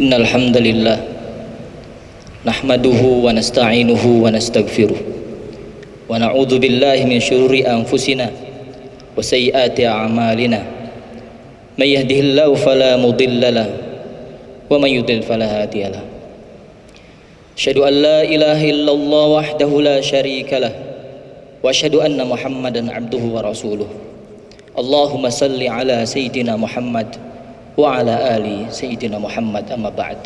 Innal hamdalillah nahmaduhu wa nasta'inuhu wa nastaghfiruh wa na'udzu billahi min syururi anfusina wa sayyiati a'malina may yahdihillahu fala mudilla lahu wa may yudlil fala hadiya lahu. Asyhadu an la ilaha illallah wahdahu la syarika lah wa asyhadu anna Muhammadan abduhu wa rasuluh. Allahumma salli ala sayyidina Muhammad wa ala ali sayyidina Muhammad, amma ba'd.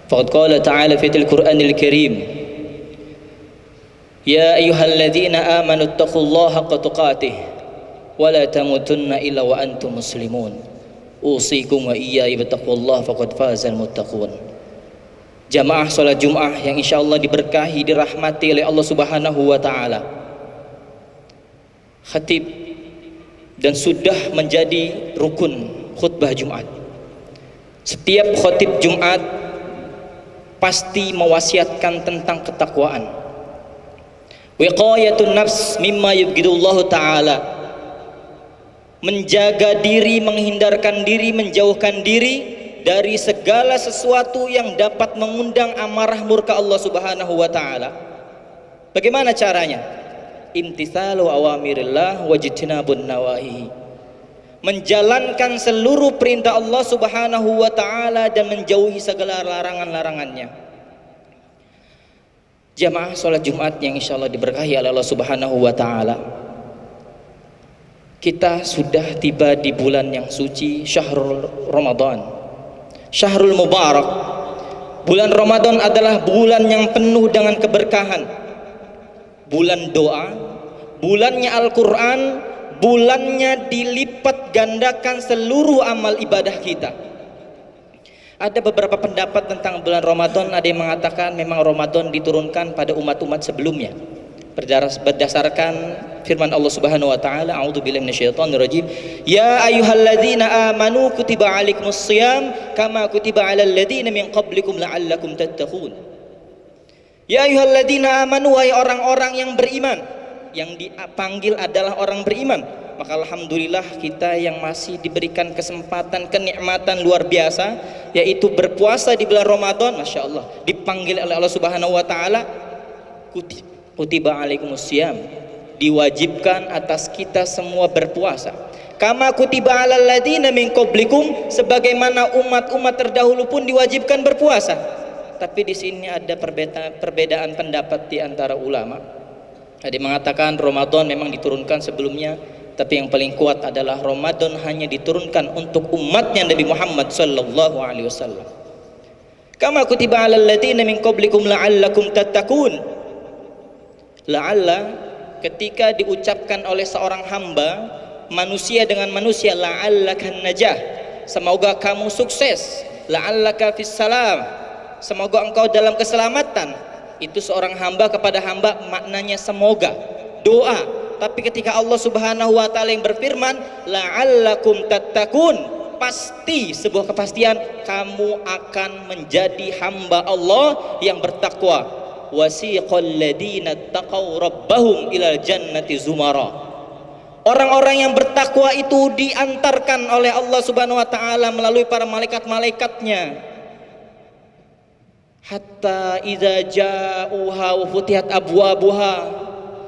Faqad qala ta'ala fi al-Qur'anil Karim, ya ayyuhalladzina amanu taqullaha haqqa tuqatih wa la tamutunna illa wa antum muslimun. Usikum wa iyaya bittaqullaha faqad fazal muttaqun. Jamaah salat Jumat yang insyaallah diberkahi, dirahmati oleh Allah Subhanahu wa taala. Khatib dan sudah menjadi rukun khutbah Jumat. Setiap khatib Jumat pasti mewasiatkan tentang ketakwaan. Wiqayatun nafs mimma yubghidullahu ta'ala. Menjaga diri, menghindarkan diri, menjauhkan diri dari segala sesuatu yang dapat mengundang amarah murka Allah Subhanahu wa taala. Bagaimana caranya? Imtithalu awamirillah wajtinabun nawahi. Menjalankan seluruh perintah Allah Subhanahu wa taala dan menjauhi segala larangan-larangannya. Jamaah salat Jumat yang insyaallah diberkahi oleh Allah Subhanahu wa taala. Kita sudah tiba di bulan yang suci, Syahrul Ramadan, Syahrul Mubarak. Bulan Ramadan adalah bulan yang penuh dengan keberkahan, bulan doa, bulannya Al-Quran, bulannya dilipat gandakan seluruh amal ibadah kita. Ada beberapa pendapat tentang bulan Ramadan. Ada yang mengatakan memang Ramadan diturunkan pada umat-umat sebelumnya berdasarkan firman Allah Subhanahu wa taala, a'udzubillahi minasyaitonir rajim, ya ayyuhalladzina amanu kutiba alaikumusshiyam kama kutiba alal ladzina min qablikum la'allakum tattaqun. Ya ayyuhalladzina amanu, wahai orang-orang yang beriman. Yang dipanggil adalah orang beriman. Maka alhamdulillah kita yang masih diberikan kesempatan, kenikmatan luar biasa, yaitu berpuasa di bulan Ramadan. Masya Allah, dipanggil oleh Allah Subhanahu wa taala, kutiba alaikumusiyam, diwajibkan atas kita semua berpuasa. Kama kutiba alal ladzina min qablikum, sebagaimana umat-umat terdahulu pun diwajibkan berpuasa. Tapi di sini ada perbedaan pendapat di antara ulama. Ada yang mengatakan Ramadan memang diturunkan sebelumnya, tapi yang paling kuat adalah Ramadan hanya diturunkan untuk umatnya Nabi Muhammad sallallahu alaihi wasallam. Kama kutiba 'alal ladzina min qablikum la'allakum tattaqun. La'alla ketika diucapkan oleh seorang hamba, manusia dengan manusia, la'allakan najah, semoga kamu sukses, la'allaka fis salam, semoga engkau dalam keselamatan. Itu seorang hamba kepada hamba maknanya semoga, doa. Tapi ketika Allah Subhanahu wa taala yang berfirman la'allakum tattaqun, pasti, sebuah kepastian, kamu akan menjadi hamba Allah yang bertakwa. Wasiqal ladzina taqaw rabbahum ilal jannati zumara. Orang-orang yang bertakwa itu diantarkan oleh Allah Subhanahu wa taala melalui para malaikat-malaikatnya. Hatta idza ja'uha wa futihat abwabuha,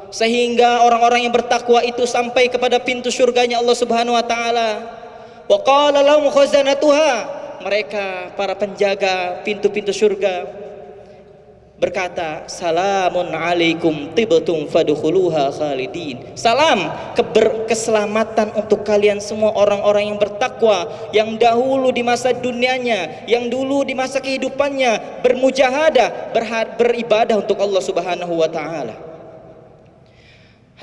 sehingga orang-orang yang bertakwa itu sampai kepada pintu surganya Allah Subhanahu wa taala. Wa qala lahum khazanatuha, mereka para penjaga pintu-pintu surga berkata, salamun alaikum tibtum fadkhuluha khalidin. Salam, keselamatan untuk kalian semua orang-orang yang bertakwa, yang dahulu di masa dunianya, yang dulu di masa kehidupannya bermujahadah, beribadah untuk Allah Subhanahu wa taala.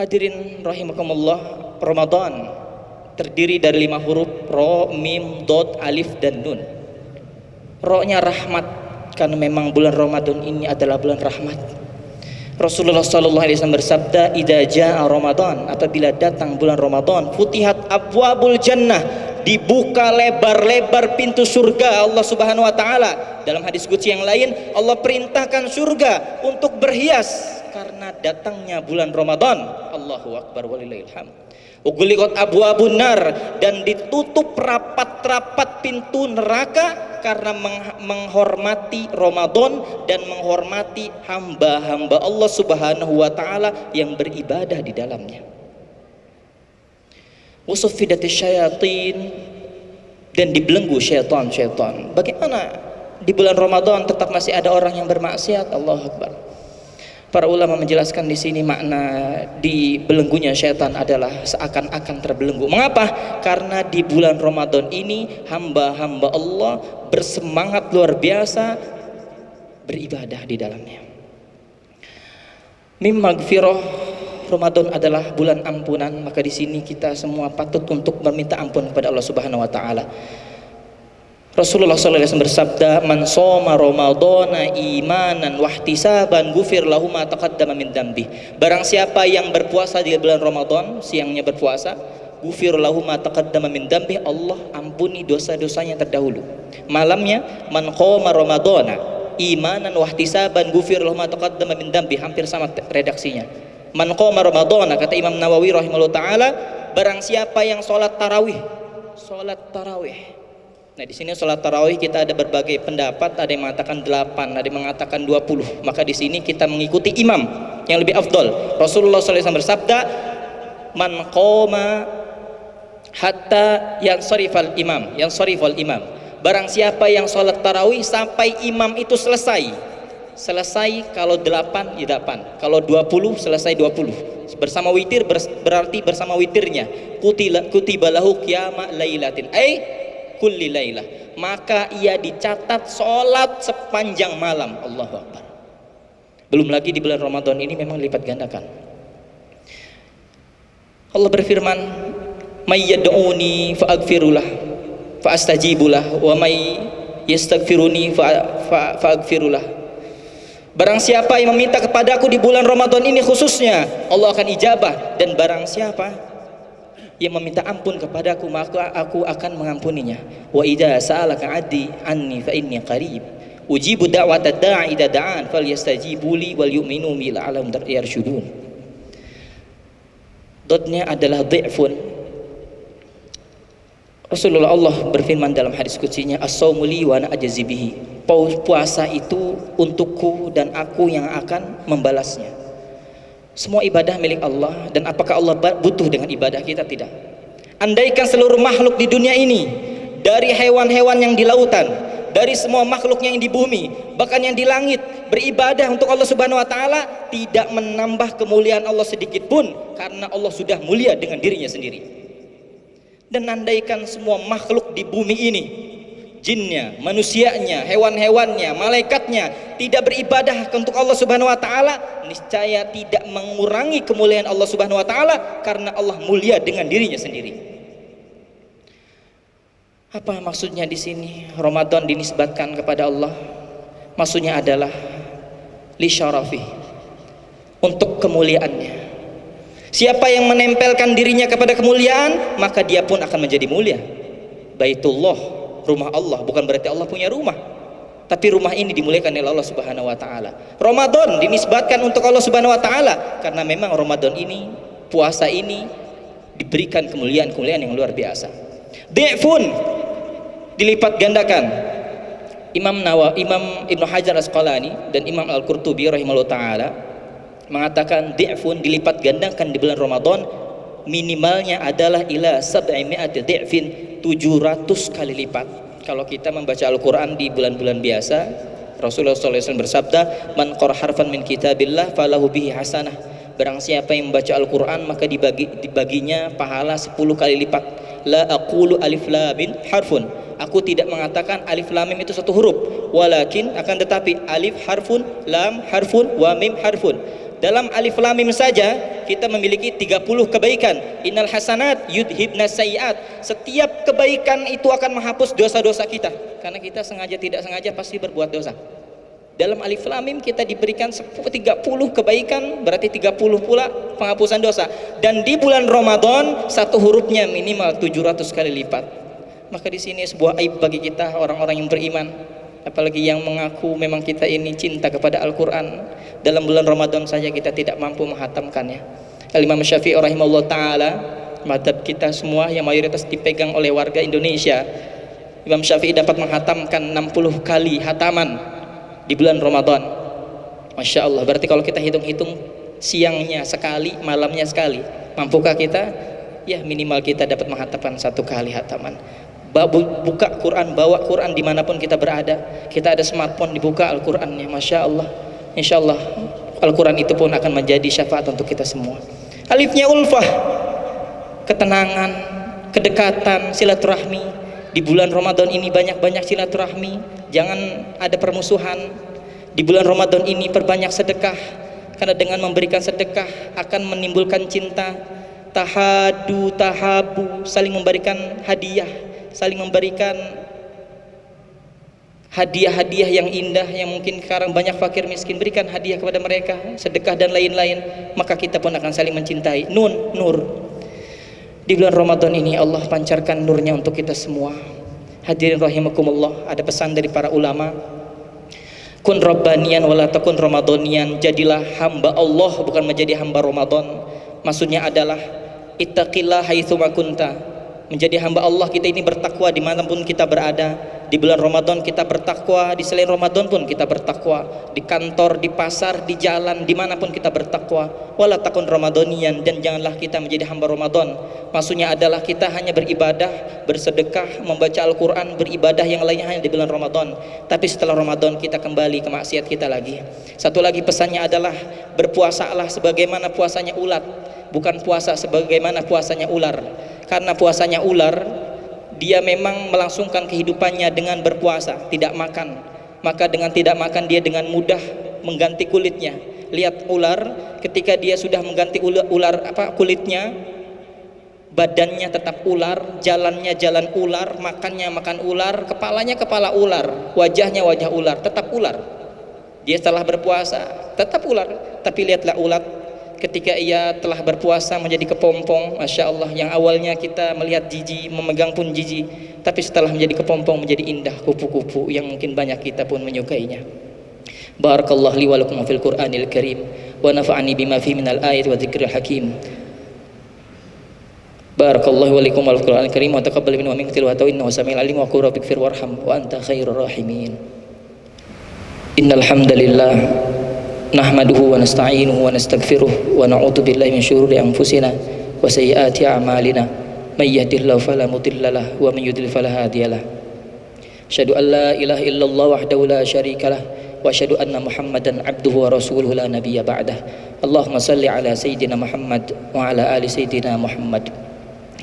Hadirin rahimakumullah, Ramadan terdiri dari 5 huruf, ro, mim, dot, alif dan nun. Ro-nya rahmat, karena memang bulan Ramadan ini adalah bulan rahmat. Rasulullah sallallahu alaihi wasallam bersabda, idza jaa Ramadan, apabila datang bulan Ramadan, futihat abwabul jannah, dibuka lebar-lebar pintu surga Allah Subhanahu wa taala. Dalam hadis qudsi yang lain, Allah perintahkan surga untuk berhias karena datangnya bulan Ramadan. Allahu akbar walillahil hamd. Ughliqat abwabun nar, dan ditutup rapat-rapat pintu neraka karena menghormati Ramadan dan menghormati hamba-hamba Allah Subhanahu wa taala yang beribadah di dalamnya. Wasuffidatis syayatin, dan dibelenggu syaitan-syaitan. Bagaimana di bulan Ramadan tetap masih ada orang yang bermaksiat? Allahu Akbar. Para ulama menjelaskan di sini makna dibelenggunya syaitan adalah seakan-akan terbelenggu. Mengapa? Karena di bulan Ramadan ini hamba-hamba Allah bersemangat luar biasa beribadah di dalamnya. Mim magfirah, Ramadan adalah bulan ampunan, maka di sini kita semua patut untuk meminta ampun kepada Allah Subhanahu wa taala. Rasulullah SAW bersabda, "Man shoma Ramadhana imanan wahtisaban ghufir lahu ma taqaddama min dambi." Barang siapa yang berpuasa di bulan Ramadan, siangnya berpuasa, ghufir lahu ma taqaddama min dambi, Allah ampuni dosa-dosanya terdahulu. Malamnya, man qoma Ramadhana imanan wahtisaban ghufir lahu ma taqaddama min dambi, hampir sama redaksinya. Man qoma Ramadhana, kata Imam Nawawi rahimahullah taala, barang siapa yang sholat tarawih. Nah, di sini sholat tarawih kita ada berbagai pendapat, ada yang mengatakan 8, ada yang mengatakan 20. Maka di sini kita mengikuti imam yang lebih afdol. Rasulullah SAW bersabda, "Man qoma hatta yansharifal imam." Barang siapa yang sholat tarawih sampai imam itu selesai. Kalau 8 ya 8, kalau 20 selesai 20. Bersama witir berarti bersama witirnya. Kutiba lahu qiyama lailatin, kulli lailah, maka ia dicatat sholat sepanjang malam. Allahu Akbar. Belum lagi di bulan Ramadan ini memang lipat gandakan. Allah berfirman, "May yad'uni fa'aghfirulah fa'astajibulah wa may yastaghfiruni fa'aghfirulah." Barang siapa yang meminta kepadaku di bulan Ramadan ini khususnya, Allah akan ijabah, dan barang siapa yang meminta ampun kepadaku, maka aku akan mengampuninya. Wa idza sa'alaka 'abdi anni fa inni qarib ujibu da'watad da'i idza da'an falyastajibu li wal yu'minu bi la'allahum yarshudun. Dotnya adalah dhi'fun. Rasulullah Allah berfirman dalam hadis qudsinya, "As-shaumu li wa ana ajzi bihi." Puasa itu untukku dan aku yang akan membalasnya. Semua ibadah milik Allah, dan apakah Allah butuh dengan ibadah kita? Tidak. Andaikan seluruh makhluk di dunia ini, dari hewan-hewan yang di lautan, dari semua makhluk yang di bumi, bahkan yang di langit, beribadah untuk Allah Subhanahu wa taala, tidak menambah kemuliaan Allah sedikit pun, karena Allah sudah mulia dengan dirinya sendiri. Dan andaikan semua makhluk di bumi ini, jinnya, manusianya, hewan-hewannya, malaikatnya, tidak beribadah untuk Allah Subhanahu wa taala, niscaya tidak mengurangi kemuliaan Allah Subhanahu wa taala, karena Allah mulia dengan dirinya sendiri. Apa maksudnya di sini Ramadan dinisbatkan kepada Allah? Maksudnya adalah li syarafi, untuk kemuliaannya. Siapa yang menempelkan dirinya kepada kemuliaan, maka dia pun akan menjadi mulia. Baitullah, rumah Allah, bukan berarti Allah punya rumah, tapi rumah ini dimuliakan oleh Allah Subhanahu wa taala. Ramadan dinisbatkan untuk Allah Subhanahu wa taala karena memang Ramadan ini, puasa ini diberikan kemuliaan-kemuliaan yang luar biasa. Dhi'fun, dilipat gandakan. Imam Ibnu Hajar Asqalani dan Imam Al-Qurtubi rahimahullah taala mengatakan dhi'fun, dilipat gandakan di bulan Ramadan, minimalnya adalah ila 700 dhi'fin, 700 kali lipat. Kalau kita membaca Al-Quran di bulan-bulan biasa, Rasulullah SAW bersabda, "Man qara harfan min kitabillah falahu bihi hasanah." Barang siapa yang membaca Al-Quran, maka dibaginya pahala 10 kali lipat. La aqulu alif lam mim harfun, aku tidak mengatakan alif lam mim itu satu huruf, walakin akan tetapi alif harfun, lam harfun, wa mim harfun. Dalam alif lam mim saja kita memiliki 30 kebaikan. Innal hasanat yudhibnas sayiat. Setiap kebaikan itu akan menghapus dosa-dosa kita, karena kita sengaja tidak sengaja pasti berbuat dosa. Dalam alif lam mim kita diberikan 30 kebaikan, berarti 30 pula penghapusan dosa. Dan di bulan Ramadan satu hurufnya minimal 700 kali lipat. Maka di sini sebuah aib bagi kita orang-orang yang beriman, apalagi yang mengaku memang kita ini cinta kepada Al-Quran. Dalam bulan Ramadan saja kita tidak mampu menghatamkannya. Al-Imam Syafi'i rahimahullah ta'ala Madhab kita semua yang mayoritas dipegang oleh warga Indonesia, Imam Syafi'i dapat menghatamkan 60 kali hataman di bulan Ramadan. Masya Allah, berarti kalau kita hitung-hitung, siangnya sekali, malamnya sekali, mampukah kita? Ya minimal kita dapat menghatamkan 1 kali hataman. Buka Quran, bawa Quran dimanapun kita berada. Kita ada smartphone, dibuka Al-Qurannya. Masya Allah, insya Allah Al-Quran itu pun akan menjadi syafaat untuk kita semua. Alifnya ulfah, ketenangan, kedekatan, silaturahmi. Di bulan Ramadan ini banyak-banyak silaturahmi, jangan ada permusuhan. Di bulan Ramadan ini perbanyak sedekah, karena dengan memberikan sedekah akan menimbulkan cinta. Tahadu, tahabu, saling memberikan hadiah, saling memberikan hadiah-hadiah yang indah, yang mungkin sekarang banyak fakir miskin, berikan hadiah kepada mereka, sedekah dan lain-lain, maka kita pun akan saling mencintai. Nur. Di bulan Ramadan ini Allah pancarkan nurnya untuk kita semua. Hadirin rahimakumullah, ada pesan dari para ulama, kun rabbanian wala takun ramadanian, jadilah hamba Allah bukan menjadi hamba Ramadan. Maksudnya adalah ittaqillah haitsu ma kunta, menjadi hamba Allah kita ini bertakwa dimanapun kita berada. Di bulan Ramadan kita bertakwa, di selain Ramadan pun kita bertakwa, di kantor, di pasar, di jalan, dimanapun kita bertakwa. Wala takun ramadanian, dan janganlah kita menjadi hamba Ramadan. Maksudnya adalah kita hanya beribadah, bersedekah, membaca Al-Quran, beribadah yang lainnya hanya di bulan Ramadan. Tapi setelah Ramadan kita kembali ke maksiat kita lagi. Satu lagi pesannya adalah berpuasalah sebagaimana puasanya ulat, bukan puasa sebagaimana puasanya ular. Karena puasanya ular, dia memang melangsungkan kehidupannya dengan berpuasa, tidak makan. Maka dengan tidak makan dia dengan mudah mengganti kulitnya. Lihat ular, ketika dia sudah mengganti kulitnya, badannya tetap ular, jalannya jalan ular, makannya makan ular, kepalanya kepala ular, wajahnya wajah ular, tetap ular. Dia setelah berpuasa tetap ular. Tapi lihatlah ulat, ketika ia telah berpuasa menjadi kepompong. Masya Allah, yang awalnya kita melihat jijik, memegang pun jijik, tapi setelah menjadi kepompong menjadi indah, kupu-kupu yang mungkin banyak kita pun menyukainya. Barakallahu li wa lakum fil Qur'anil Karim wa nafa'ani bima fi minal ayat wa dzikril hakim. Barakallahu wa lakum fil Qur'anil Karim wa taqabbal minna wa minkum tilawatahu innahu samiul alim wa qul rabbighfir warham wa anta khairur rahimin. Innal hamdalillah nahmaduhu wa nasta'inuhu wa nastaghfiruh wa na'udzu billahi min syururi anfusina wa sayyiati a'malina may yahdihillahu fala mudilla lahu wa may yudlil fala hadiyalah. Asyhadu an la ilaha illallah wahdahu la syarikalah wa asyhadu anna Muhammadan abduhu wa rasuluhu la nabiyya ba'dah. Allahumma shalli ala sayyidina Muhammad wa ala ali sayyidina Muhammad.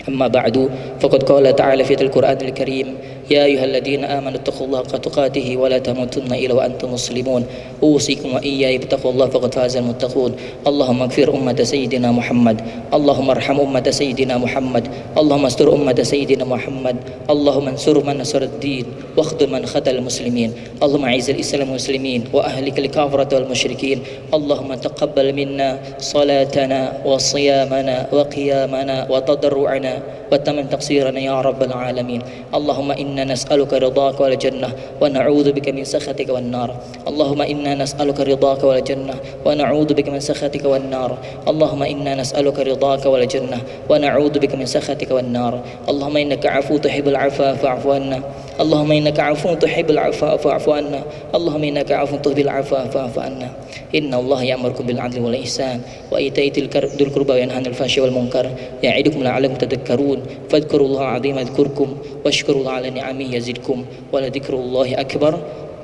Amma ba'du, faqad qala ta'ala fi al-Qur'anil Karim, ya ayyuhalladzina amanu taqullaha haqqa tuqatih wa la tamutunna illa wa antum muslimun. Usikum wa iyaya bittaqullahi faqad fazal muttaqun. Allahumma ighfir ummata sayyidina Muhammad, Allahumma arham ummata sayyidina Muhammad, Allahumma astur ummata sayyidina Muhammad, Allahumma ansur man nasaraddin wa khudh man khadal muslimin. Allahumma a'izzil islam wal muslimin wa ahlikal kafarata wal musyrikin. Allahumma taqabbal minna salatana wa siyamana wa qiyamana wa tadarru'ana وتمن تقصيرنا يا رب العالمين. اللهم إنا نسألك رضاك والجنة ونعوذ بك من سخطك والنار. اللهم إنا نسألك رضاك والجنة ونعوذ بك من سخطك والنار. اللهم إنا نسألك رضاك والجنة ونعوذ بك من سخطك والنار. اللهم إنك عفو تحب العفو فاعف عنا. اللهم إنك عفو تحب العفو فاعف عنا. اللهم إنك عفو تحب العفو فاعف عنا. إن الله يأمركم بالعدل والإحسان وإيتاء ذي القربى وينهى عن الفحشاء والمنكر يعظكم لعلكم تذكرون. فاذكروا الله العظيم يذكركم واشكروا الله على نعمه يزدكم ولذكر الله أكبر.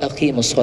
أقيموا الصلاة.